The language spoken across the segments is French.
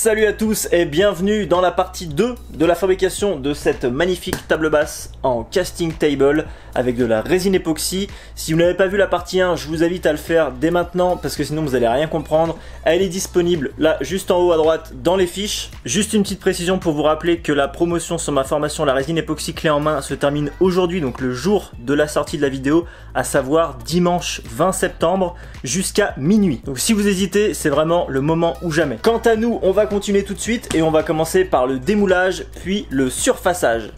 Salut à tous et bienvenue dans la partie 2 de la fabrication de cette magnifique table basse en casting table avec de la résine époxy. Si vous n'avez pas vu la partie 1, je vous invite à le faire dès maintenant parce que sinon vous n'allez rien comprendre. Elle est disponible là juste en haut à droite dans les fiches. Juste une petite précision pour vous rappeler que la promotion sur ma formation la résine époxy clé en main se termine aujourd'hui, donc le jour de la sortie de la vidéo, à savoir dimanche 20 septembre jusqu'à minuit. Donc si vous hésitez, c'est vraiment le moment ou jamais. Quant à nous, on va continuer tout de suite et on va commencer par le démoulage puis le surfaçage.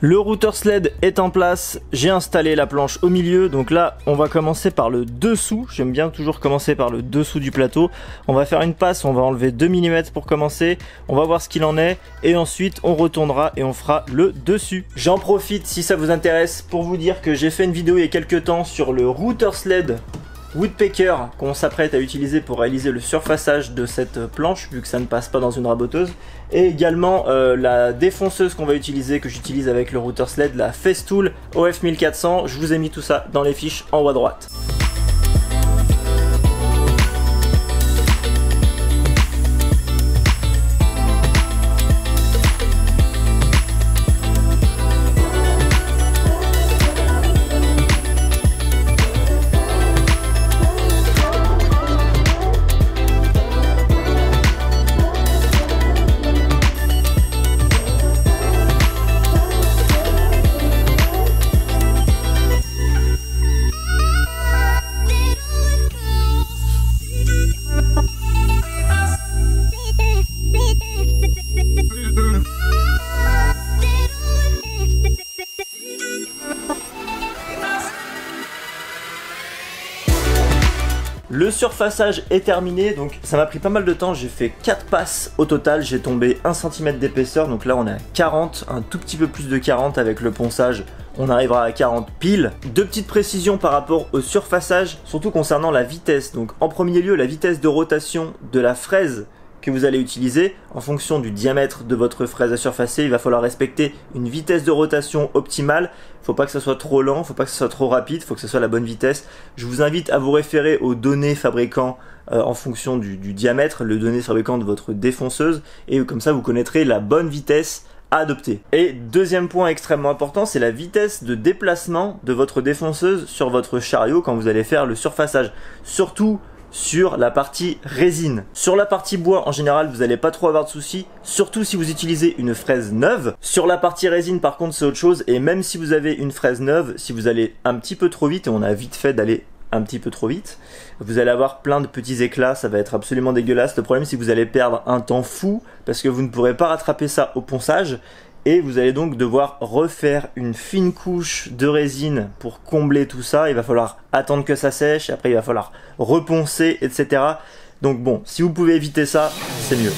Le routeur sled est en place, j'ai installé la planche au milieu, donc là on va commencer par le dessous, j'aime bien toujours commencer par le dessous du plateau. On va faire une passe, on va enlever 2 mm pour commencer, on va voir ce qu'il en est, et ensuite on retournera et on fera le dessus. J'en profite si ça vous intéresse pour vous dire que j'ai fait une vidéo il y a quelques temps sur le routeur sled Woodpecker qu'on s'apprête à utiliser pour réaliser le surfaçage de cette planche vu que ça ne passe pas dans une raboteuse, et également la défonceuse qu'on va utiliser, que j'utilise avec le routeur sled, la Festool OF 1400. Je vous ai mis tout ça dans les fiches en haut à droite. Le surfaçage est terminé, donc ça m'a pris pas mal de temps, j'ai fait 4 passes au total, j'ai tombé 1 cm d'épaisseur, donc là on est à 40, un tout petit peu plus de 40 avec le ponçage, on arrivera à 40 pile. Deux petites précisions par rapport au surfaçage, surtout concernant la vitesse. Donc en premier lieu, la vitesse de rotation de la fraise que vous allez utiliser, en fonction du diamètre de votre fraise à surfacer, il va falloir respecter une vitesse de rotation optimale. Il ne faut pas que ça soit trop lent, il ne faut pas que ça soit trop rapide, il faut que ça soit la bonne vitesse. Je vous invite à vous référer aux données fabricants en fonction du diamètre, le données fabricant de votre défonceuse, et comme ça vous connaîtrez la bonne vitesse à adopter. Et deuxième point extrêmement important, c'est la vitesse de déplacement de votre défonceuse sur votre chariot quand vous allez faire le surfaçage. Surtout sur la partie résine. Sur la partie bois, en général, vous n'allez pas trop avoir de soucis, surtout si vous utilisez une fraise neuve. Sur la partie résine, par contre, c'est autre chose, et même si vous avez une fraise neuve, si vous allez un petit peu trop vite, et on a vite fait d'aller un petit peu trop vite, vous allez avoir plein de petits éclats, ça va être absolument dégueulasse. Le problème, c'est que vous allez perdre un temps fou, parce que vous ne pourrez pas rattraper ça au ponçage, et vous allez donc devoir refaire une fine couche de résine pour combler tout ça. Il va falloir attendre que ça sèche, après il va falloir reponcer, etc. Donc bon, si vous pouvez éviter ça, c'est mieux.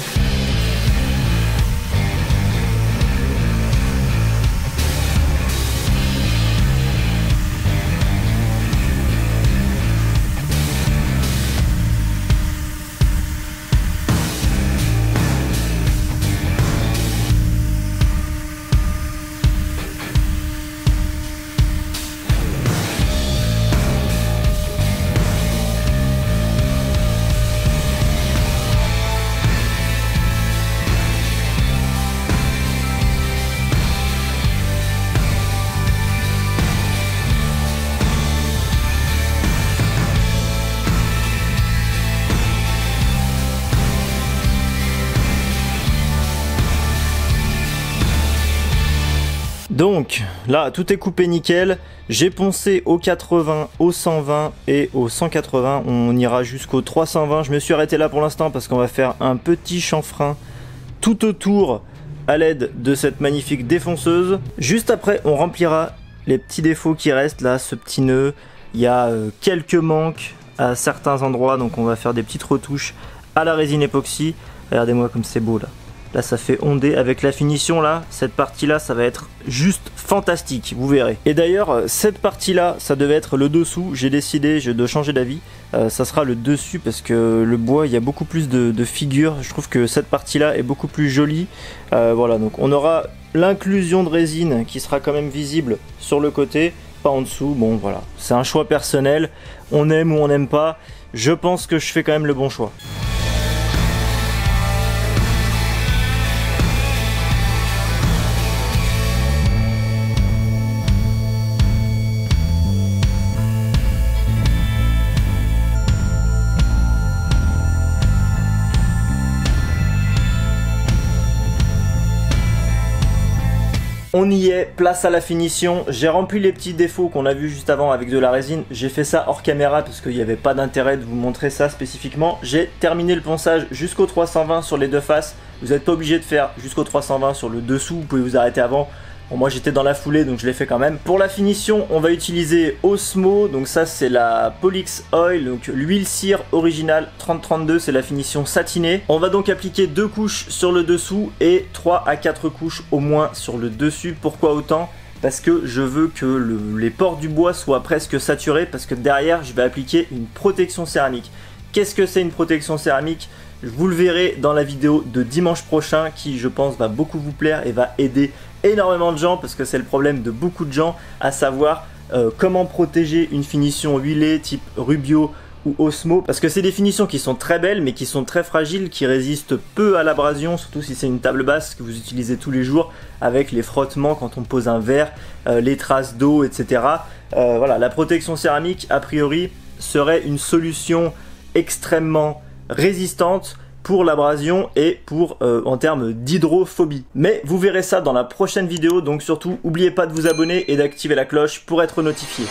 Donc là tout est coupé nickel, j'ai poncé au 80, au 120 et au 180, on ira jusqu'au 320. Je me suis arrêté là pour l'instant parce qu'on va faire un petit chanfrein tout autour à l'aide de cette magnifique défonceuse. Juste après on remplira les petits défauts qui restent là, ce petit nœud, il y a quelques manques à certains endroits, donc on va faire des petites retouches à la résine époxy. Regardez-moi comme c'est beau là. Là ça fait onder avec la finition là, cette partie là ça va être juste fantastique, vous verrez. Et d'ailleurs cette partie là ça devait être le dessous, j'ai décidé de changer d'avis, ça sera le dessus parce que le bois il y a beaucoup plus de figures, je trouve que cette partie là est beaucoup plus jolie. Voilà, donc on aura l'inclusion de résine qui sera quand même visible sur le côté, pas en dessous. Bon voilà, c'est un choix personnel, on aime ou on n'aime pas, je pense que je fais quand même le bon choix. On y est, place à la finition. J'ai rempli les petits défauts qu'on a vu juste avant avec de la résine. J'ai fait ça hors caméra parce qu'il n'y avait pas d'intérêt de vous montrer ça spécifiquement. J'ai terminé le ponçage jusqu'au 320 sur les deux faces. Vous n'êtes pas obligé de faire jusqu'au 320 sur le dessous, vous pouvez vous arrêter avant. Bon, moi j'étais dans la foulée donc je l'ai fait quand même. Pour la finition on va utiliser Osmo, donc ça c'est la Polix Oil, donc l'huile cire originale 3032, c'est la finition satinée. On va donc appliquer 2 couches sur le dessous et 3 à 4 couches au moins sur le dessus. Pourquoi autant? Parce que je veux que les pores du bois soient presque saturés, parce que derrière je vais appliquer une protection céramique. Qu'est-ce que c'est une protection céramique? Vous le verrez dans la vidéo de dimanche prochain qui je pense va beaucoup vous plaire et va aider énormément de gens, parce que c'est le problème de beaucoup de gens, à savoir comment protéger une finition huilée type Rubio ou Osmo, parce que c'est des finitions qui sont très belles mais qui sont très fragiles, qui résistent peu à l'abrasion, surtout si c'est une table basse que vous utilisez tous les jours avec les frottements quand on pose un verre, les traces d'eau, etc. Voilà, la protection céramique a priori serait une solution extrêmement résistante pour l'abrasion et pour en termes d'hydrophobie. Mais vous verrez ça dans la prochaine vidéo, donc surtout n'oubliez pas de vous abonner et d'activer la cloche pour être notifié.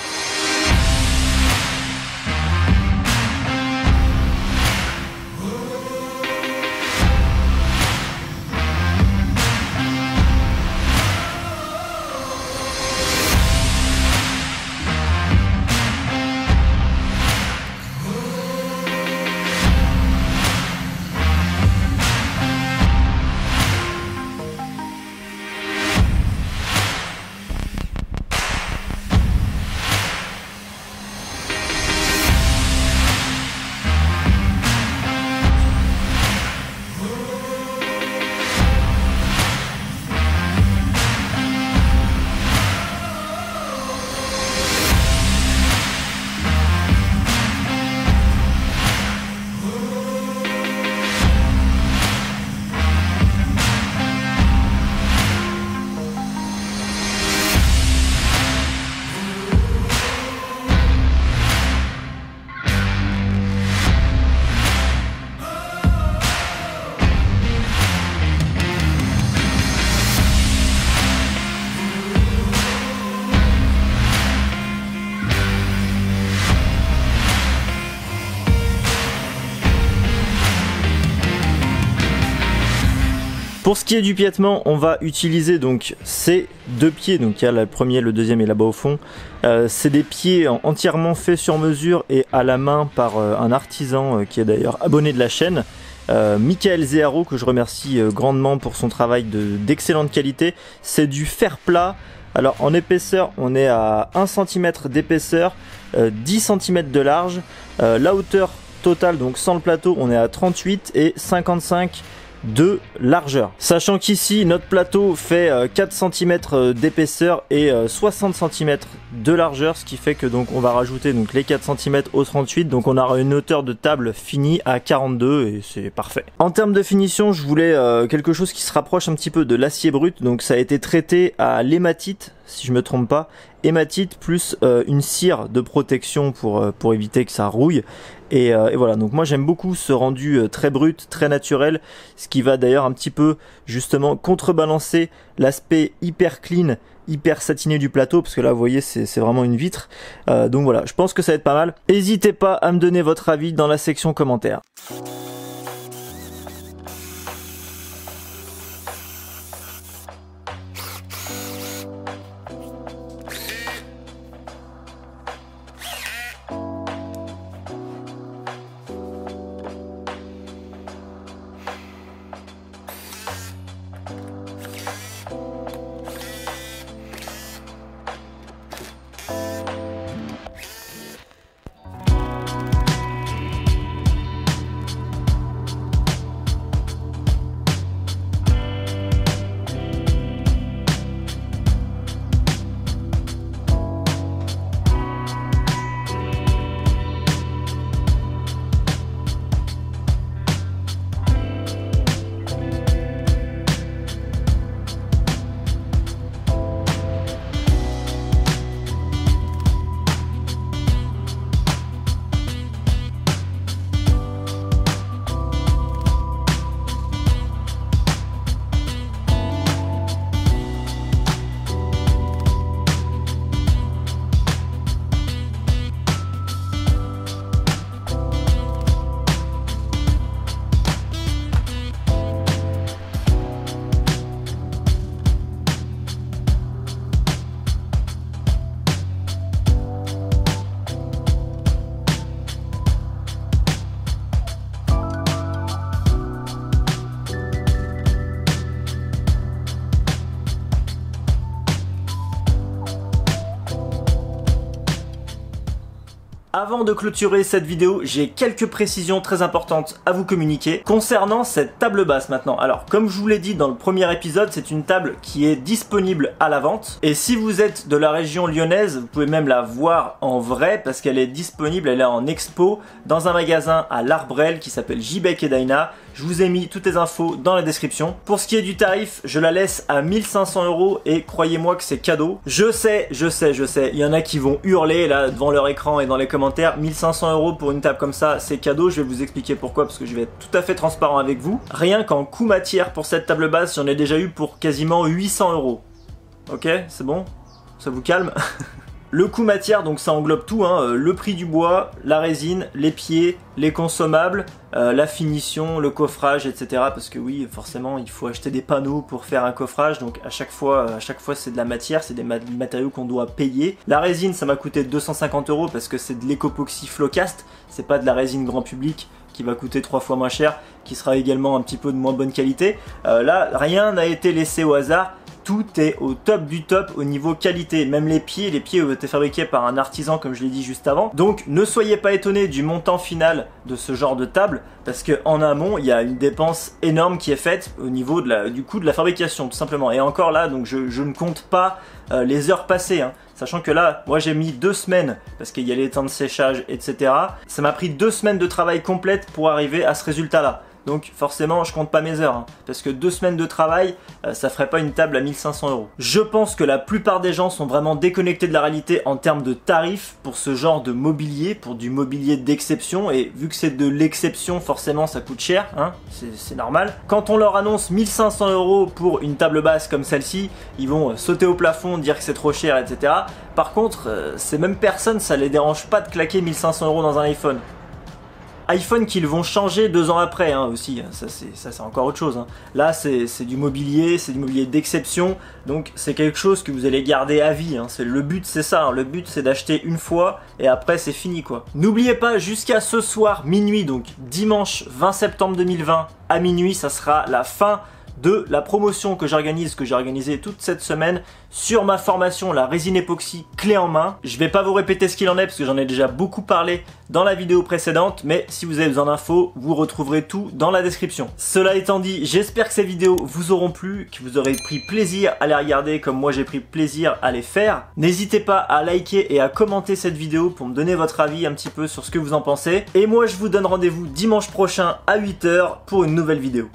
Pour ce qui est du piétement, on va utiliser donc ces deux pieds, donc il y a le premier, le deuxième et là-bas au fond. C'est des pieds entièrement faits sur mesure et à la main par un artisan qui est d'ailleurs abonné de la chaîne, Michael Zéharo, que je remercie grandement pour son travail d'excellente qualité. C'est du fer plat. Alors en épaisseur, on est à 1 cm d'épaisseur, 10 cm de large. La hauteur totale, donc sans le plateau, on est à 38 et 55 de largeur. Sachant qu'ici notre plateau fait 4 cm d'épaisseur et 60 cm de largeur, ce qui fait que donc on va rajouter donc les 4 cm au 38, donc on aura une hauteur de table finie à 42 et c'est parfait. En termes de finition, je voulais quelque chose qui se rapproche un petit peu de l'acier brut, donc ça a été traité à l'hématite si je me trompe pas, hématite plus une cire de protection pour éviter que ça rouille. Et voilà, donc moi j'aime beaucoup ce rendu très brut, très naturel, ce qui va d'ailleurs un petit peu justement contrebalancer l'aspect hyper clean hyper satiné du plateau, parce que là vous voyez c'est vraiment une vitre. Donc voilà, je pense que ça va être pas mal. N'hésitez pas à me donner votre avis dans la section commentaires. Avant de clôturer cette vidéo, j'ai quelques précisions très importantes à vous communiquer concernant cette table basse maintenant. Alors, comme je vous l'ai dit dans le premier épisode, c'est une table qui est disponible à la vente. Et si vous êtes de la région lyonnaise, vous pouvez même la voir en vrai parce qu'elle est disponible, elle est en expo dans un magasin à l'Arbrel qui s'appelle JBEC et Dyna. Je vous ai mis toutes les infos dans la description. Pour ce qui est du tarif, je la laisse à 1500 € et croyez-moi que c'est cadeau. Je sais, il y en a qui vont hurler là devant leur écran et dans les commentaires. 1500 € pour une table comme ça, c'est cadeau. Je vais vous expliquer pourquoi parce que je vais être tout à fait transparent avec vous. Rien qu'en coût matière pour cette table basse, j'en ai déjà eu pour quasiment 800 €. Ok, c'est bon? Ça vous calme? Le coût matière, donc ça englobe tout, hein, le prix du bois, la résine, les pieds, les consommables, la finition, le coffrage, etc. Parce que oui, forcément, il faut acheter des panneaux pour faire un coffrage, donc à chaque fois c'est de la matière, c'est des matériaux qu'on doit payer. La résine, ça m'a coûté 250 € parce que c'est de l'écopoxy Flowcast, c'est pas de la résine grand public qui va coûter 3 fois moins cher, qui sera également un petit peu de moins bonne qualité. Là, rien n'a été laissé au hasard. Tout est au top du top au niveau qualité, même les pieds ont été fabriqués par un artisan comme je l'ai dit juste avant. Donc ne soyez pas étonnés du montant final de ce genre de table parce qu'en amont il y a une dépense énorme qui est faite au niveau du coût de la fabrication tout simplement. Et encore là, donc je ne compte pas les heures passées, hein. Sachant que là, moi j'ai mis 2 semaines parce qu'il y a les temps de séchage, etc. Ça m'a pris 2 semaines de travail complète pour arriver à ce résultat là. Donc forcément je compte pas mes heures, hein, parce que 2 semaines de travail, ça ferait pas une table à 1500 €. Je pense que la plupart des gens sont vraiment déconnectés de la réalité en termes de tarifs pour ce genre de mobilier, pour du mobilier d'exception, et vu que c'est de l'exception, forcément ça coûte cher, hein, c'est normal. Quand on leur annonce 1500 € pour une table basse comme celle-ci, ils vont sauter au plafond, dire que c'est trop cher, etc. Par contre, ces mêmes personnes, ça les dérange pas de claquer 1500 € dans un iPhone. iPhone qu'ils vont changer 2 ans après, hein, aussi, ça c'est encore autre chose, hein. Là c'est du mobilier d'exception, donc c'est quelque chose que vous allez garder à vie, hein. Le but c'est ça, hein. Le but c'est d'acheter une fois et après c'est fini quoi. N'oubliez pas, jusqu'à ce soir minuit, donc dimanche 20 septembre 2020 à minuit, ça sera la fin de la promotion que j'organise, que j'ai organisée toute cette semaine sur ma formation la résine époxy clé en main. Je vais pas vous répéter ce qu'il en est parce que j'en ai déjà beaucoup parlé dans la vidéo précédente, mais si vous avez besoin d'infos, vous retrouverez tout dans la description. Cela étant dit, j'espère que ces vidéos vous auront plu, que vous aurez pris plaisir à les regarder comme moi j'ai pris plaisir à les faire. N'hésitez pas à liker et à commenter cette vidéo pour me donner votre avis un petit peu sur ce que vous en pensez. Et moi je vous donne rendez-vous dimanche prochain à 8 h pour une nouvelle vidéo.